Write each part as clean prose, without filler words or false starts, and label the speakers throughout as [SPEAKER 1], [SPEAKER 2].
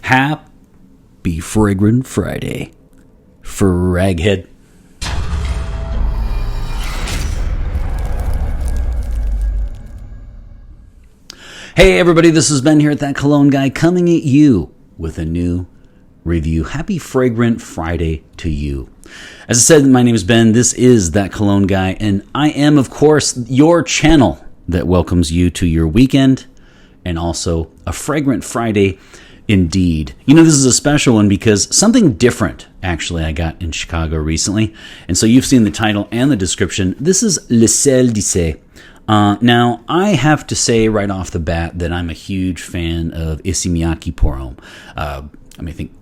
[SPEAKER 1] Happy Fragrant Friday, Fraghead. Hey everybody, this is Ben here at That Cologne Guy, coming at you with a new review. Happy Fragrant Friday to you. As I said, my name is Ben, this is That Cologne Guy, and I am, of course, your channel that welcomes you to your weekend and also a Fragrant Friday indeed. You know, this is a special one because something different, actually, I got in Chicago recently. And so you've seen the title and the description. This is Issey. Now, I have to say right off the bat that I'm a huge fan of Issey Miyake pour homme. I think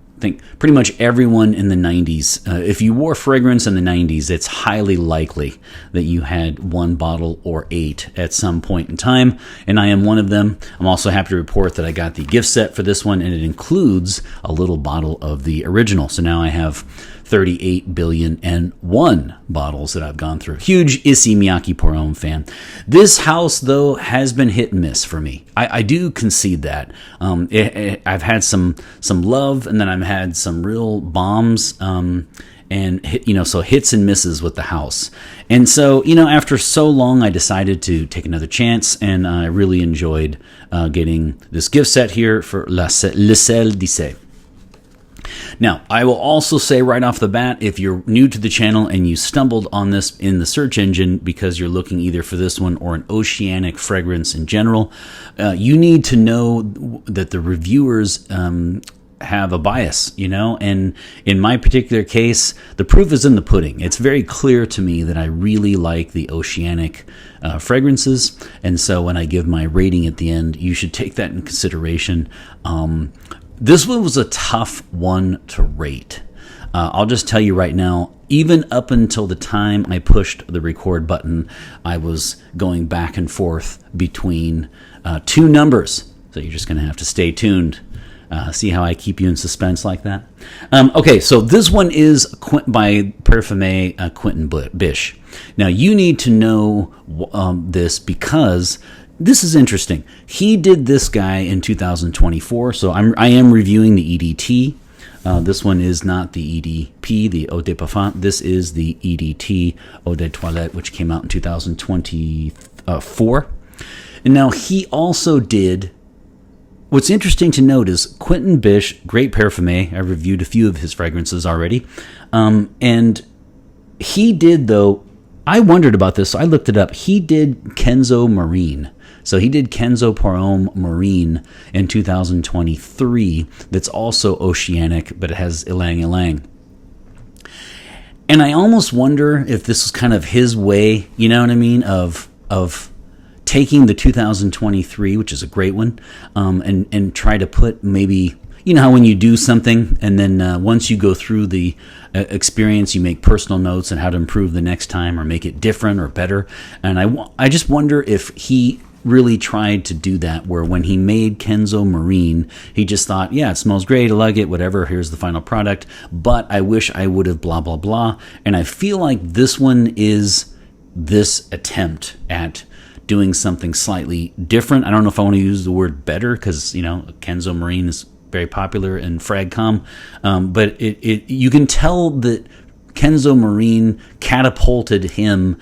[SPEAKER 1] pretty much everyone in the 90s, if you wore fragrance in the 90s, it's highly likely that you had one bottle or 8 at some point in time, and I am one of them. I'm also happy to report that I got the gift set for this one, and it includes a little bottle of the original. So now I have 38 billion and 1 bottles that I've gone through. Huge Issey Miyake pour homme fan. This house, though, has been hit and miss for me. I do concede that. I've had some love, and then I've had some real bombs, and so hits and misses with the house. And so, after so long, I decided to take another chance, and I really enjoyed getting this gift set here for Issey Miyake. Now, I will also say right off the bat, if you're new to the channel and you stumbled on this in the search engine because you're looking either for this one or an oceanic fragrance in general, you need to know that the reviewers have a bias, and in my particular case, the proof is in the pudding. It's very clear to me that I really like the oceanic fragrances, and so when I give my rating at the end, you should take that in consideration. This one was a tough one to rate. I'll just tell you right now, even up until the time I pushed the record button, I was going back and forth between 2 numbers. So you're just going to have to stay tuned. See how I keep you in suspense like that? Okay, so this one is by Parfumé Quentin Bisch. Now, you need to know this because this is interesting. He did this guy in 2024, so I am reviewing the EDT. This one is not the EDP, the Eau de Parfum. This is the EDT, Eau de Toilette, which came out in 2024. And now he also did, what's interesting to note is Quentin Bisch, great parfumé. I reviewed a few of his fragrances already. And he did, though, I wondered about this, so I looked it up. He did Kenzo Marine. So he did Kenzo pour homme Marine in 2023 that's also oceanic, but it has ylang ylang. And I almost wonder if this was kind of his way, you know what I mean, of taking the 2023, which is a great one, and try to put maybe, you know how when you do something and then once you go through the experience, you make personal notes on how to improve the next time or make it different or better. And I just wonder if he really tried to do that, where when he made Kenzo Marine, he just thought, yeah, it smells great, I like it, whatever, here's the final product, but I wish I would have blah, blah, blah. And I feel like this one is this attempt at doing something slightly different. I don't know if I want to use the word better because, Kenzo Marine is very popular in Fragcom, but you can tell that Kenzo Marine catapulted him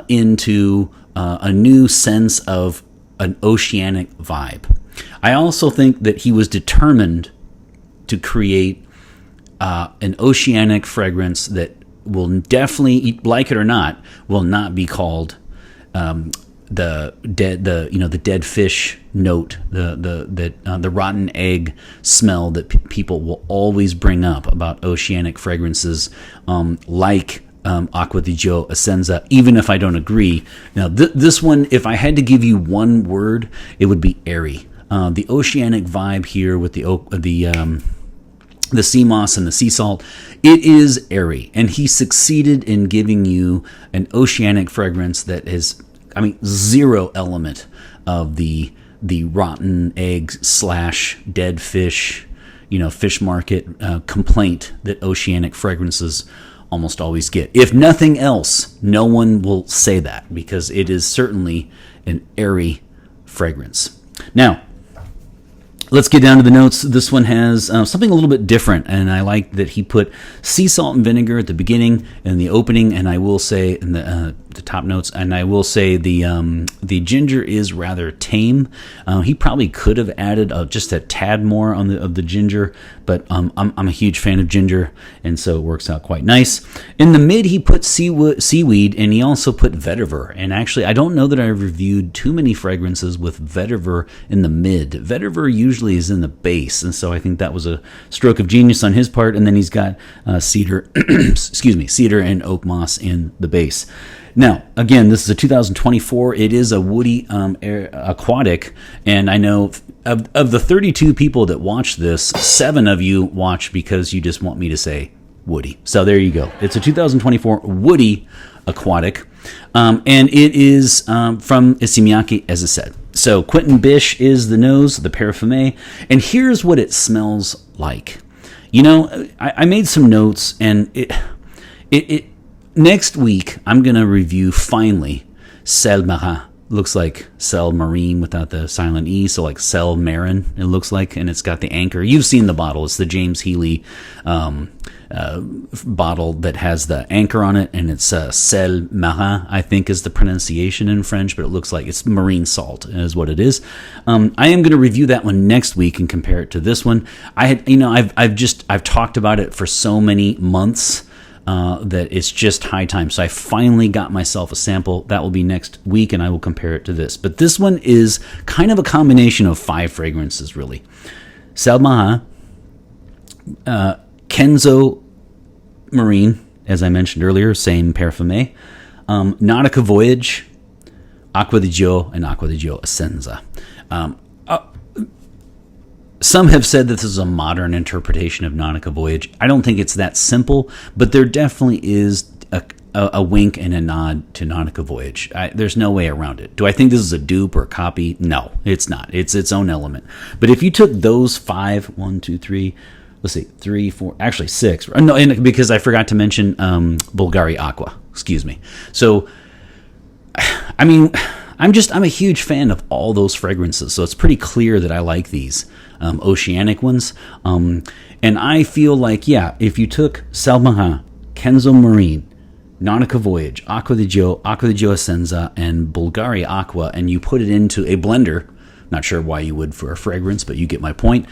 [SPEAKER 1] into a new sense of an oceanic vibe. I also think that he was determined to create an oceanic fragrance that will definitely, like it or not, will not be called the dead fish note, the rotten egg smell that people will always bring up about oceanic fragrances, like Acqua di Gio Essenza, even if I don't agree. Now, this one, if I had to give you one word, it would be airy. The oceanic vibe here with the sea moss and the sea salt, it is airy, and he succeeded in giving you an oceanic fragrance that is, zero element of the rotten egg / dead fish, fish market complaint that oceanic fragrances almost always get. If nothing else, no one will say that because it is certainly an airy fragrance. Now, Let's get down to the notes. This one has something a little bit different, and I like that he put sea salt and vinegar at the beginning and the opening, and I will say in the top notes, and I will say the ginger is rather tame. He probably could have added just a tad more of the ginger, but I'm a huge fan of ginger, and so it works out quite nice. In the mid, he put seaweed, and he also put vetiver. And actually, I don't know that I've reviewed too many fragrances with vetiver in the mid. Vetiver usually is in the base, and so I think that was a stroke of genius on his part. And then he's got cedar, cedar and oak moss in the base. Now, again, this is a 2024. It is a woody aquatic, and I know of the 32 people that watch this, 7 of you watch because you just want me to say woody. So there you go. It's a 2024 woody aquatic, and it is from Issey Miyake, as I said. So Quentin Bish is the nose, the parfumé, and here's what it smells like. You know, I made some notes, and it next week I'm gonna review finally Sel Marin. Looks like Sel Marine without the silent E, so like Sel Marin it looks like, and it's got the anchor. You've seen the bottle. It's the James Healy bottle that has the anchor on it, and it's Sel Marin, I think is the pronunciation in French, but it looks like it's marine salt is what it is. I am going to review that one next week and compare it to this one. I've talked about it for so many months that it's just high time. So I finally got myself a sample. That will be next week, and I will compare it to this. But this one is kind of a combination of 5 fragrances, really. Sel Marin, Kenzo Marine, as I mentioned earlier, same parfumé. Nautica Voyage, Acqua di Gio, and Acqua di Gio Essenza. Some have said that this is a modern interpretation of Nautica Voyage. I don't think it's that simple, but there definitely is a wink and a nod to Nautica Voyage. There's no way around it. Do I think this is a dupe or a copy? No, it's not. It's its own element. But if you took those 5, 1, 2, 3, let's see, 3, 4, actually 6. No, and because I forgot to mention Bulgari Aqua. Excuse me. So, I mean, I'm a huge fan of all those fragrances, so it's pretty clear that I like these oceanic ones. And I feel like, yeah, if you took Sel Marin, Kenzo Marine, Nautica Voyage, Acqua di Gio Essenza, and Bulgari Aqua, and you put it into a blender, not sure why you would for a fragrance, but you get my point,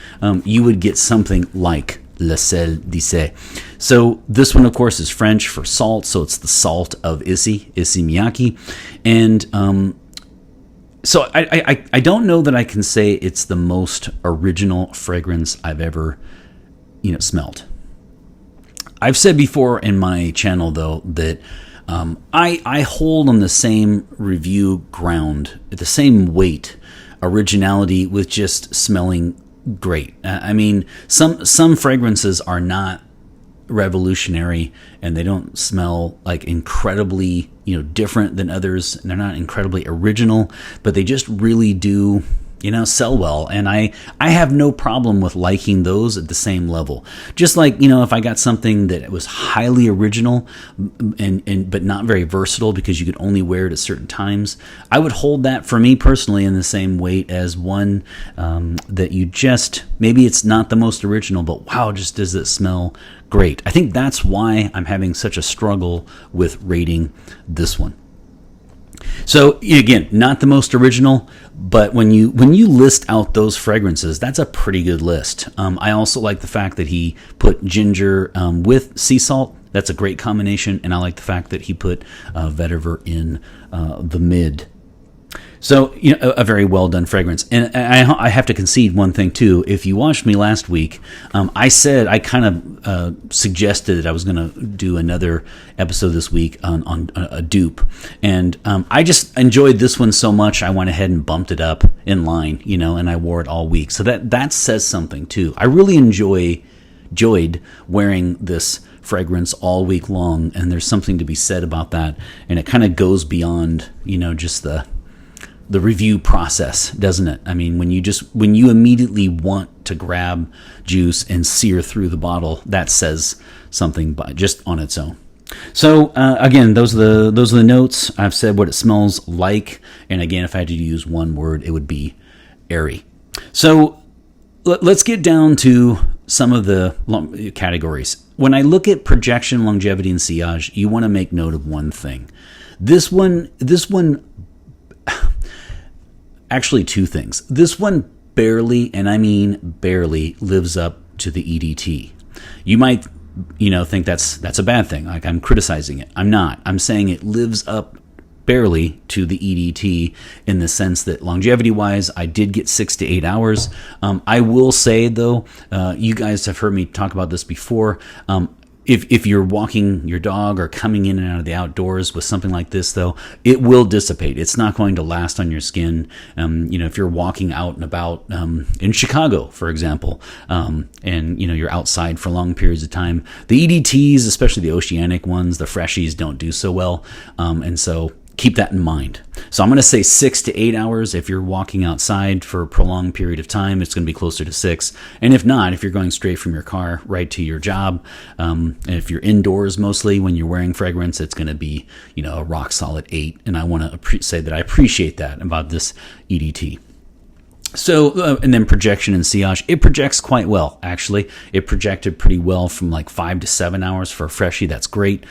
[SPEAKER 1] you would get something like Le Sel d'Issey. So this one, of course, is French for salt, so it's the salt of Issey Miyake. And so I don't know that I can say it's the most original fragrance I've ever, smelled. I've said before in my channel, though, that I hold on the same review ground, the same weight, originality with just smelling great. I mean, some fragrances are not revolutionary, and they don't smell like incredibly different than others, and they're not incredibly original, but they just really do sell well. And I have no problem with liking those at the same level. Just like, if I got something that was highly original and but not very versatile because you could only wear it at certain times, I would hold that for me personally in the same weight as one that you just, maybe it's not the most original, but wow, just does it smell great. I think that's why I'm having such a struggle with rating this one. So again, not the most original, but when you list out those fragrances, that's a pretty good list. I also like the fact that he put ginger with sea salt. That's a great combination, and I like the fact that he put vetiver in the mid. So, a very well done fragrance. And I have to concede one thing too. If you watched me last week, I kind of suggested that I was going to do another episode this week on a dupe. And I just enjoyed this one so much, I went ahead and bumped it up in line, and I wore it all week. So that says something too. I really enjoyed wearing this fragrance all week long, and there's something to be said about that. And it kind of goes beyond, just the review process, doesn't it? I mean, when you immediately want to grab juice and sear through the bottle, that says something just on its own. So again, those are the notes. I've said what it smells like, and again, if I had to use one word, it would be airy. So let's get down to some of the categories. When I look at projection, longevity, and sillage, you want to make note of one thing. This one, actually two things. This one barely, and I mean barely, lives up to the EDT. You might, think that's a bad thing. Like I'm criticizing it. I'm not. I'm saying it lives up barely to the EDT in the sense that longevity-wise, I did get 6 to 8 hours. I will say, though, you guys have heard me talk about this before. If you're walking your dog or coming in and out of the outdoors with something like this, though, it will dissipate. It's not going to last on your skin. If you're walking out and about in Chicago, for example, and you're outside for long periods of time, the EDTs, especially the oceanic ones, the freshies, don't do so well, and so keep that in mind. So I'm going to say 6 to 8 hours. If you're walking outside for a prolonged period of time, it's going to be closer to 6. And if not, if you're going straight from your car right to your job, and if you're indoors mostly when you're wearing fragrance, it's going to be, a rock solid 8. And I want to say that I appreciate that about this EDT. So, and then projection and sillage, it projects quite well, actually. It projected pretty well from like 5 to 7 hours for a freshie. That's great.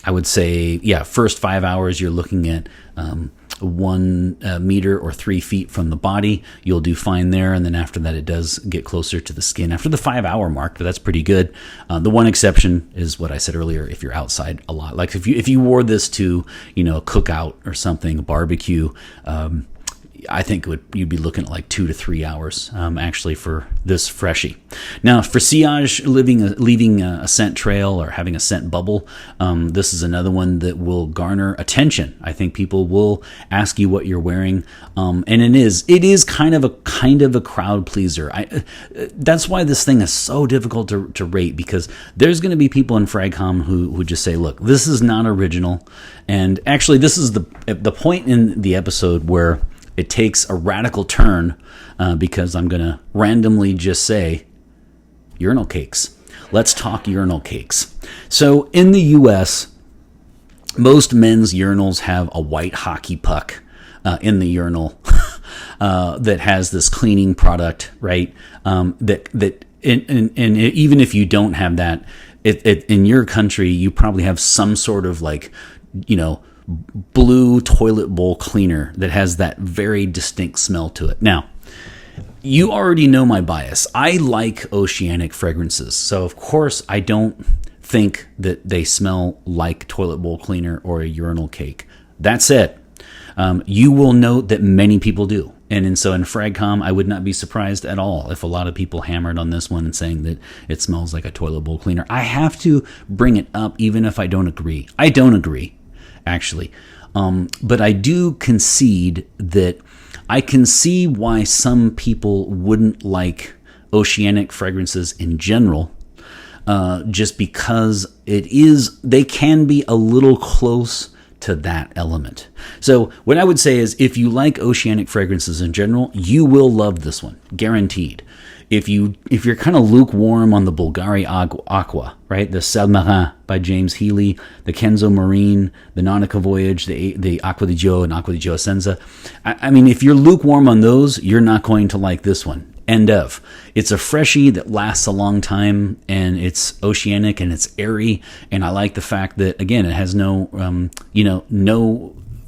[SPEAKER 1] I would say, first 5 hours, you're looking at 1 meter or 3 feet from the body. You'll do fine there. And then after that, it does get closer to the skin after the 5 hour mark, but that's pretty good. The one exception is what I said earlier. If you're outside a lot, like if you wore this to, a cookout or something, a barbecue, I think you'd be looking at like 2 to 3 hours, actually, for this freshie. Now, for sillage, leaving a scent trail or having a scent bubble, this is another one that will garner attention. I think people will ask you what you're wearing, and it is kind of a crowd pleaser. That's why this thing is so difficult to rate, because there's going to be people in Fragcom who just say, look, this is not original, and actually, this is the point in the episode where it takes a radical turn, because I'm going to randomly just say urinal cakes. Let's talk urinal cakes. So in the U.S., most men's urinals have a white hockey puck in the urinal that has this cleaning product, right? And even if you don't have that, in your country, you probably have some sort of blue toilet bowl cleaner that has that very distinct smell to it. Now, you already know my bias. I like oceanic fragrances, so of course I don't think that they smell like toilet bowl cleaner or a urinal cake. That said, you will note that many people do. And so in Fragcom, I would not be surprised at all if a lot of people hammered on this one and saying that it smells like a toilet bowl cleaner. I have to bring it up even if I don't agree. I don't agree, actually. But I do concede that I can see why some people wouldn't like oceanic fragrances in general, just because they can be a little close to that element. So what I would say is, if you like oceanic fragrances in general, you will love this one, guaranteed. If you're kind of lukewarm on the Bulgari Aqua, right? The Submarin by James Healy, the Kenzo Marine, the Nautica Voyage, the Acqua di Gio and Acqua di Gio Senza. I mean, if you're lukewarm on those, you're not going to like this one. End of. It's a freshie that lasts a long time, and it's oceanic and it's airy. And I like the fact that, again, it has no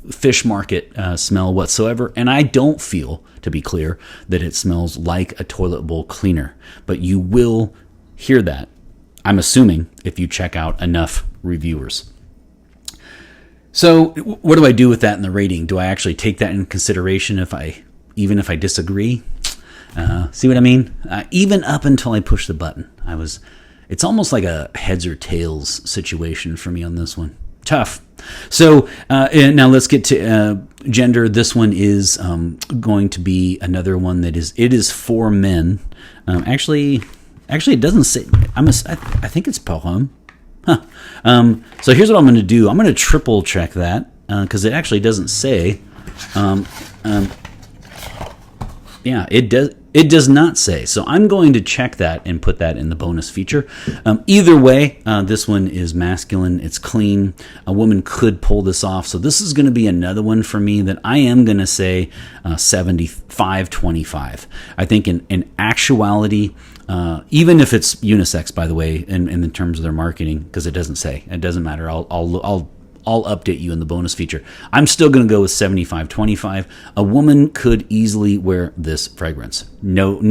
[SPEAKER 1] fish market smell whatsoever. And I don't feel, to be clear, that it smells like a toilet bowl cleaner. But you will hear that, I'm assuming, if you check out enough reviewers. So what do I do with that in the rating? Do I actually take that in consideration even if I disagree? See what I mean? Even up until I push the button, it's almost like a heads or tails situation for me on this one. Tough. So now let's get to gender. This one is going to be another one that is for men. Actually, it doesn't say. I think it's pour homme. Huh. So here's what I'm going to do. I'm going to triple check that because it actually doesn't say. Yeah, it does. It does not say. So I'm going to check that and put that in the bonus feature. Either way, this one is masculine. It's clean. A woman could pull this off. So this is going to be another one for me that I am going to say 75-25. I think in actuality, even if it's unisex, by the way, in terms of their marketing, because it doesn't say. It doesn't matter. I'll update you in the bonus feature. I'm still going to go with 75-25. A woman could easily wear this fragrance. No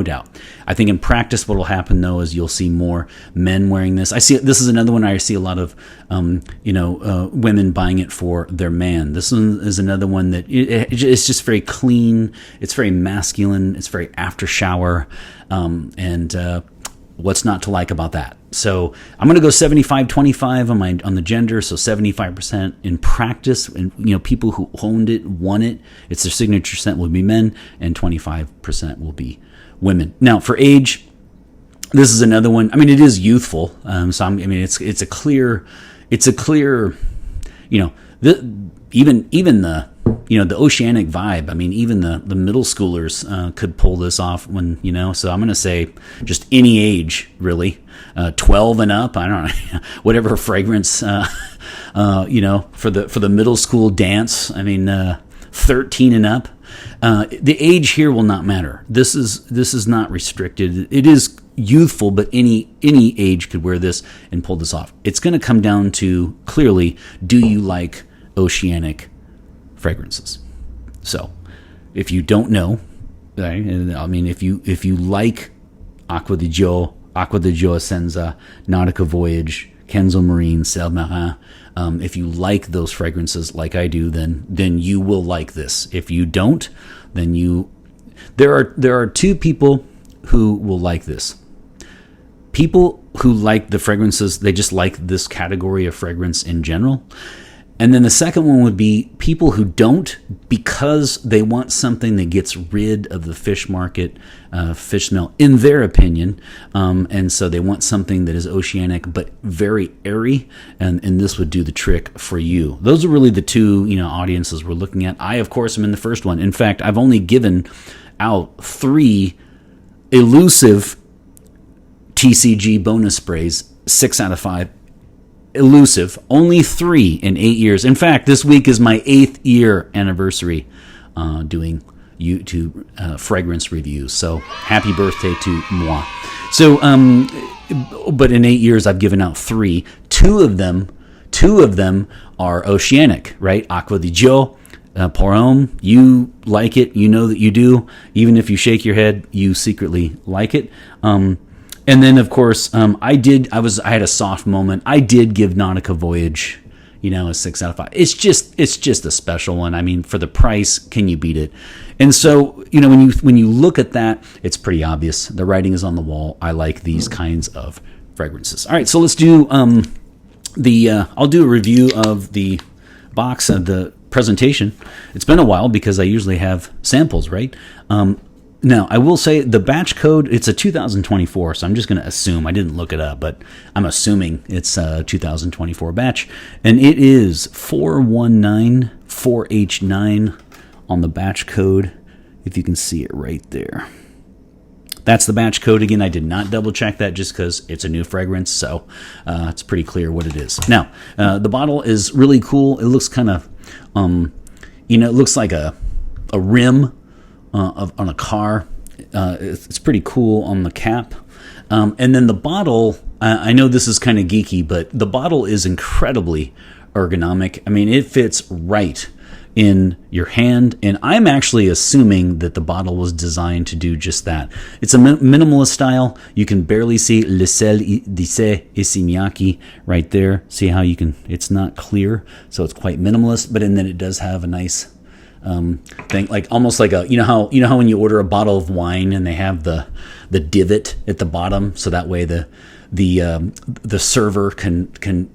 [SPEAKER 1] doubt. I think in practice what will happen though is you'll see more men wearing this. This is another one I see a lot of women buying it for their man. This one is another one that it's just very clean. It's very masculine. It's very after shower. What's not to like about that? So I'm going to go 75-25 on the gender. So 75% in practice, and people who owned it, won it. It's their signature scent will be men, and 25% will be women. Now for age, this is another one. I mean, it is youthful. It's a clear. Even the oceanic vibe. I mean, even the middle schoolers could pull this off so I'm going to say just any age, really, 12 and up. I don't know, whatever fragrance, for the middle school dance. I mean, 13 and up. The age here will not matter. This is not restricted. It is youthful, but any age could wear this and pull this off. It's going to come down to clearly, do you like oceanic fragrances? So if you don't know, right, I mean, if you like Acqua di Gio Essenza, Nautica Voyage, Kenzo Marine, Ciel Marin, if you like those fragrances like I do, then you will like this. If you don't, then there are two people who will like this. People who like the fragrances, they just like this category of fragrance in general. And then the second one would be people who don't, because they want something that gets rid of the fish market, fish smell, in their opinion. And so they want something that is oceanic but very airy, and this would do the trick for you. Those are really the two audiences we're looking at. I, of course, am in the first one. In fact, I've only given out 3 elusive TCG bonus sprays, 6 out of 5. Elusive, only 3 in 8 years. In fact, this week is my 8th year anniversary doing YouTube fragrance reviews. So happy birthday to moi. So, but in 8 years, I've given out 3. Two of them are oceanic, right? Acqua di Gio, Porom. You like it. You know that you do. Even if you shake your head, you secretly like it. And then, of course, I had a soft moment. I did give Nautica Voyage, a 6 out of 5. It's just a special one. I mean, for the price, can you beat it? And so, when you look at that, it's pretty obvious. The writing is on the wall. I like these kinds of fragrances. All right, so let's do I'll do a review of the box of the presentation. It's been a while because I usually have samples, right? Now, I will say the batch code, it's a 2024, so I'm just going to assume. I didn't look it up, but I'm assuming it's a 2024 batch. And it is 4194H9 on the batch code, if you can see it right there. That's the batch code. Again, I did not double check that just because it's a new fragrance, so it's pretty clear what it is. Now, the bottle is really cool. It looks kind of, it looks like a rim on a car. It's pretty cool on the cap. And then the bottle, I know this is kind of geeky, but the bottle is incredibly ergonomic. I mean, it fits right in your hand, and I'm actually assuming that the bottle was designed to do just that. It's a minimalist style. You can barely see Le Sel d'Issey Miyake right there. See how it's not clear, so it's quite minimalist, but then it does have a nice thing, like almost like a how when you order a bottle of wine and they have the divot at the bottom, so that way the server can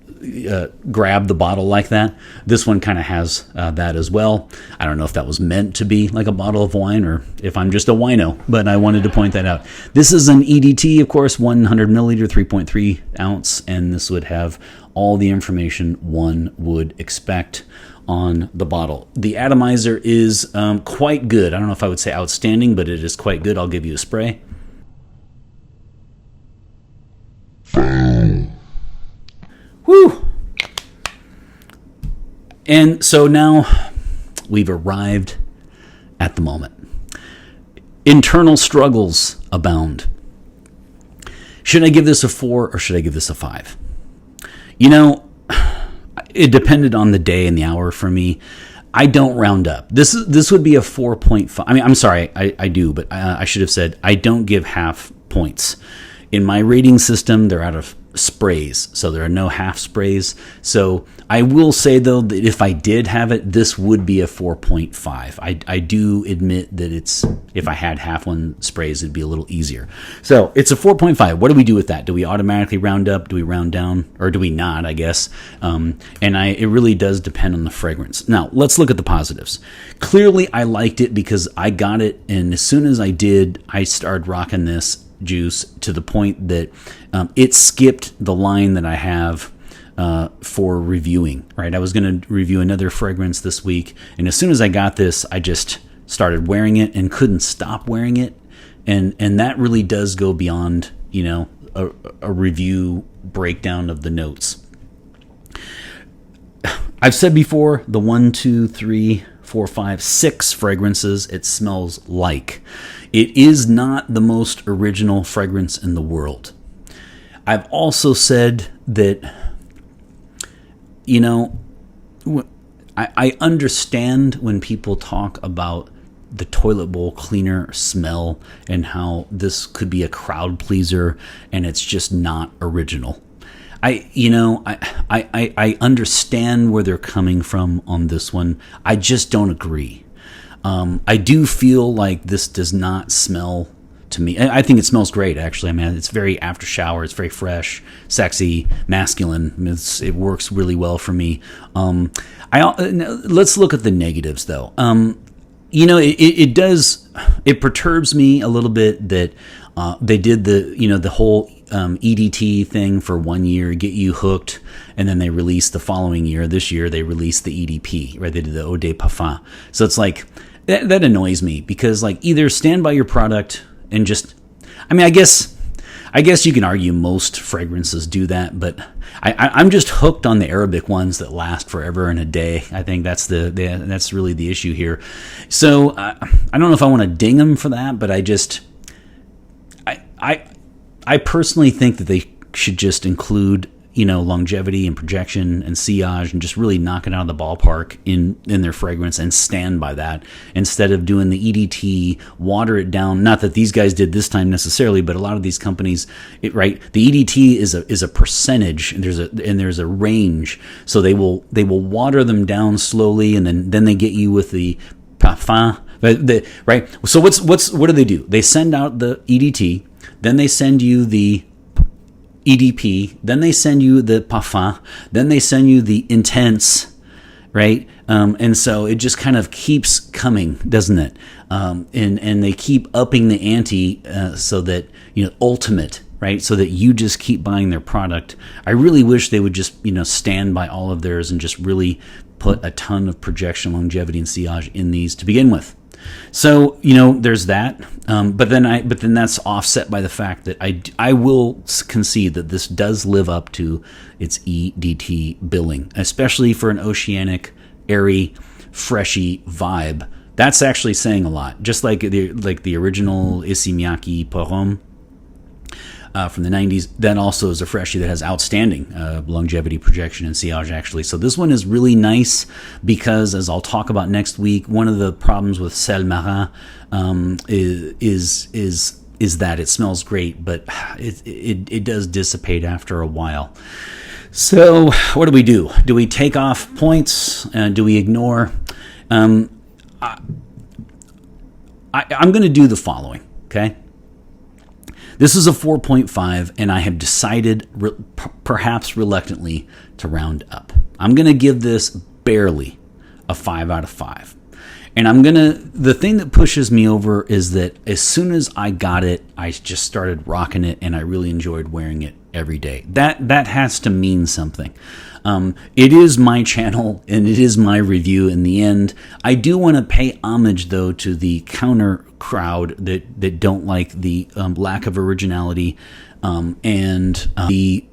[SPEAKER 1] grab the bottle like that. This one kind of has that as well. I don't know if that was meant to be like a bottle of wine or if I'm just a wino, but I wanted to point that out. This is an EDT, of course, 100 milliliter, 3.3 ounce, and this would have all the information one would expect on the bottle. The atomizer is quite good. I don't know if I would say outstanding, but it is quite good. I'll give you a spray. Whew! And so now we've arrived at the moment. Internal struggles abound. Should I give this a 4 or should I give this a 5? You know, it depended on the day and the hour for me. I don't round up. This would be a 4.5. I mean, I'm sorry, I do, but I should have said I don't give half points. In my rating system, they're out of sprays, so there are no half sprays. So I will say, though, that if I did have it, this would be a 4.5. I do admit that if I had half one sprays, it'd be a little easier. So it's a 4.5. What do we do with that? Do we automatically round up? Do we round down? Or do we not, I guess? It really does depend on the fragrance. Now, let's look at the positives. Clearly, I liked it because I got it, and as soon as I did, I started rocking this juice to the point that it skipped the line that I have for reviewing, right? I was going to review another fragrance this week, and as soon as I got this, I just started wearing it and couldn't stop wearing it, and that really does go beyond, you know, a review breakdown of the notes. I've said before, the 1, 2, 3, 4, 5, 6 fragrances it smells like. It is not the most original fragrance in the world. I've also said that, you know, I understand when people talk about the toilet bowl cleaner smell and how this could be a crowd pleaser and it's just not original. I understand where they're coming from on this one. I just don't agree. I do feel like this does not smell to me. I think it smells great, actually. I mean, it's very after shower. It's very fresh, sexy, masculine. It works really well for me. Let's look at the negatives, though. You know, it perturbs me a little bit that they did the whole EDT thing for 1 year, get you hooked, and then they released the following year. This year they released the EDP, right? They did the Eau de Parfum. So it's like that annoys me because, like, either stand by your product and just, I mean, I guess you can argue most fragrances do that, but I'm just hooked on the Arabic ones that last forever and a day. I think that's really the issue here. So I don't know if I want to ding them for that, but I personally think that they should just include, you know, longevity and projection and sillage and just really knock it out of the ballpark in their fragrance and stand by that instead of doing the EDT, water it down. Not that these guys did this time necessarily, but a lot of these companies, right? The EDT is a percentage, and there's a range, so they will water them down slowly, and then they get you with the parfum, right? So what do? They send out the EDT. Then they send you the EDP, then they send you the parfum, then they send you the intense, right? And so it just kind of keeps coming, doesn't it? And they keep upping the ante so that, you know, ultimate, right? So that you just keep buying their product. I really wish they would just, you know, stand by all of theirs and just really put a ton of projection, longevity, and sillage in these to begin with. So, you know, there's that, but then that's offset by the fact that I will concede that this does live up to its EDT billing, especially for an oceanic, airy, freshy vibe. That's actually saying a lot. Just like the original Issey Miyake Porum from the 90s, that also is a freshie that has outstanding longevity, projection, and sillage, actually. So this one is really nice because, as I'll talk about next week, one of the problems with Sel Marin is that it smells great, but it does dissipate after a while. So what do? Do we take off points? Do we ignore? I'm going to do the following, okay? This is a 4.5, and I have decided, perhaps reluctantly, to round up. I'm going to give this barely a 5 out of 5. And the thing that pushes me over is that as soon as I got it, I just started rocking it, and I really enjoyed wearing it every day. That has to mean something. It is my channel, and it is my review in the end. I do want to pay homage, though, to the counter crowd that don't like the lack of originality and the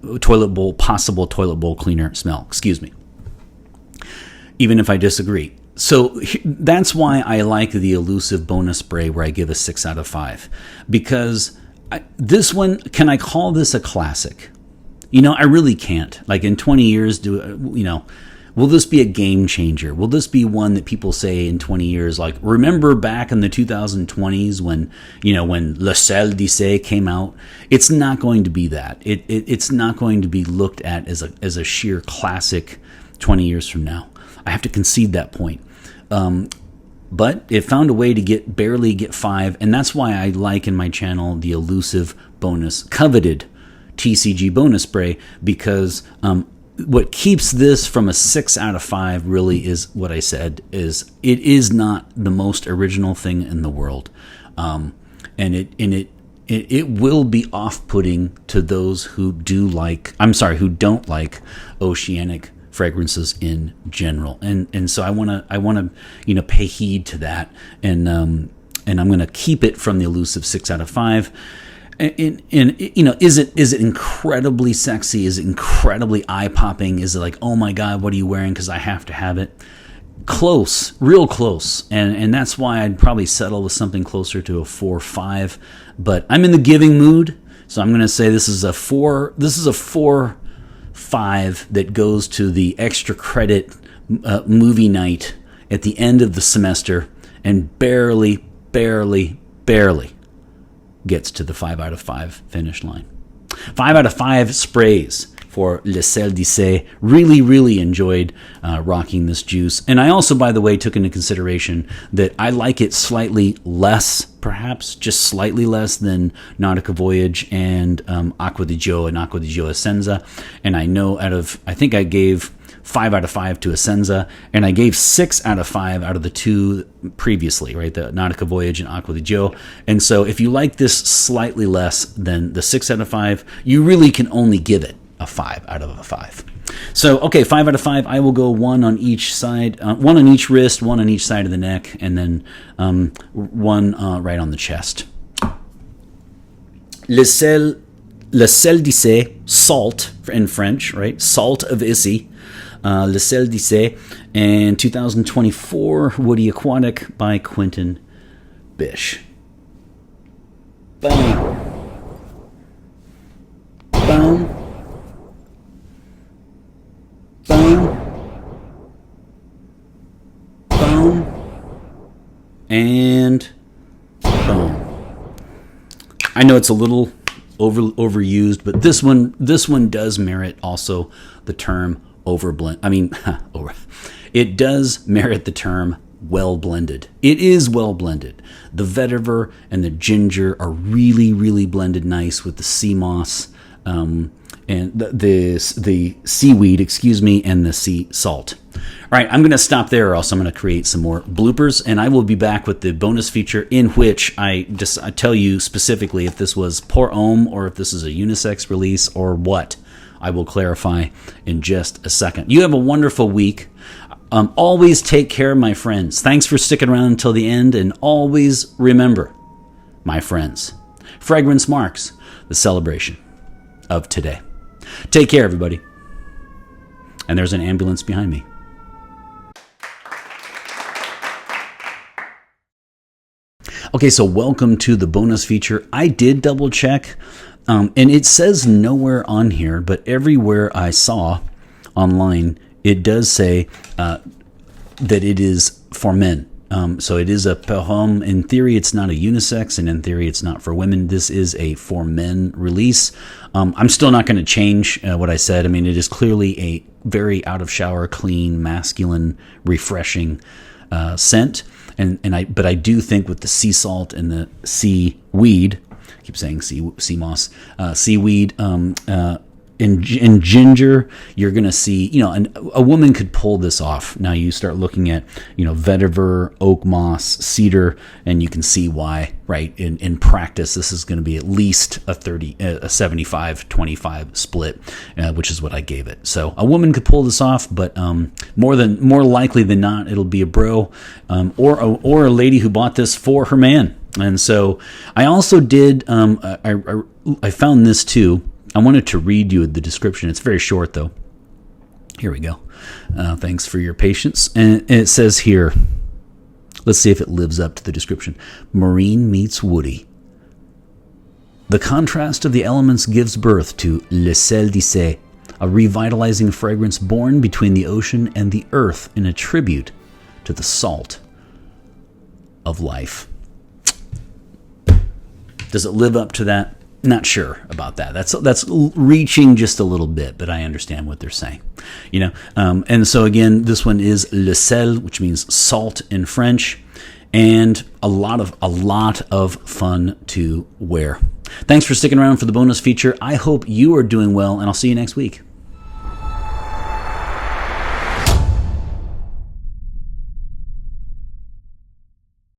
[SPEAKER 1] possible toilet bowl cleaner smell. Excuse me. Even if I disagree. So that's why I like the elusive bonus spray, where I give a 6 out of 5. Because this one, can I call this a classic? I really can't. Like, in 20 years, will this be a game changer? Will this be one that people say in 20 years, like, remember back in the 2020s when Le Sel d'Issey came out? It's not going to be that. It's not going to be looked at as a sheer classic 20 years from now. I have to concede that point. But it found a way to barely get 5, and that's why I like in my channel the elusive coveted TCG bonus spray, because what keeps this from a 6 out of 5 really is what I said, is it is not the most original thing in the world. And it will be off-putting to those who don't like oceanic fragrances in general, and so I want to pay heed to that, and I'm going to keep it from the elusive 6 out of 5. And is it incredibly sexy? Is it incredibly eye-popping? Is it like, oh my god, what are you wearing, because I have to have it? Close, real close, and that's why I'd probably settle with something closer to a 4-5. But I'm in the giving mood, so I'm going to say this is a 4. This is a 4-5 that goes to the extra credit movie night at the end of the semester, and barely gets to the 5 out of 5 finish line. 5 out of 5 sprays for Le Sel d'Issey. Really enjoyed rocking this juice. And I also, by the way, took into consideration that I like it slightly less, perhaps just slightly less, than Nautica Voyage and Acqua di Gio and Acqua di Gio Essenza. And I know I think I gave 5 out of 5 to Essenza, and I gave 6 out of 5 out of the 2 previously, right? The Nautica Voyage and Acqua di Gio. And so if you like this slightly less than the 6 out of 5, you really can only give it a 5 out of a 5. So, okay, 5 out of 5. I will go 1 on each side, 1 on each wrist, 1 on each side of the neck, and then 1 right on the chest. Le Sel d'Issey, salt in French, right? Salt of Issey. Le Sel d'Issey, and 2024 Woody Aquatic by Quentin Bish. Boom. Boom. Boom. Boom. And boom. I know it's a little overused, but this one does merit also the term it does merit the term well blended. It is well blended. The vetiver and the ginger are really blended nice with the sea moss, and the seaweed, and the sea salt. All right, I'm going to stop there, or else I'm going to create some more bloopers, and I will be back with the bonus feature in which I tell you specifically if this was pour homme or if this is a unisex release or what. I will clarify in just a second. You have a wonderful week. Always take care, my friends. Thanks for sticking around until the end, and always remember, my friends, fragrance marks the celebration of today. Take care, everybody. And there's an ambulance behind me. Okay, so welcome to the bonus feature. I did double check. And it says nowhere on here, but everywhere I saw online, it does say that it is for men. So it is a pour homme. In theory, it's not a unisex, and in theory, it's not for women. This is a for men release. I'm still not going to change what I said. I mean, it is clearly a very out-of-shower, clean, masculine, refreshing scent. But I do think with the sea salt and the seaweed, I keep saying sea moss, seaweed, in ginger, you're going to see, a woman could pull this off. Now you start looking at, vetiver, oak moss, cedar, and you can see why, right? In practice, this is going to be at least a 75-25 split, which is what I gave it. So a woman could pull this off, but more likely than not, it'll be a bro or a lady who bought this for her man. And so I also did, I found this too. I wanted to read you the description. It's very short, though. Here we go. Thanks for your patience. And it says here, let's see if it lives up to the description. Marine meets woody. The contrast of the elements gives birth to Le Sel d'Issey, a revitalizing fragrance born between the ocean and the earth in a tribute to the salt of life. Does it live up to that? Not sure about that. That's reaching just a little bit, but I understand what they're saying. And so again, this one is le sel, which means salt in French, and a lot of fun to wear. Thanks for sticking around for the bonus feature. I hope you are doing well, and I'll see you next week.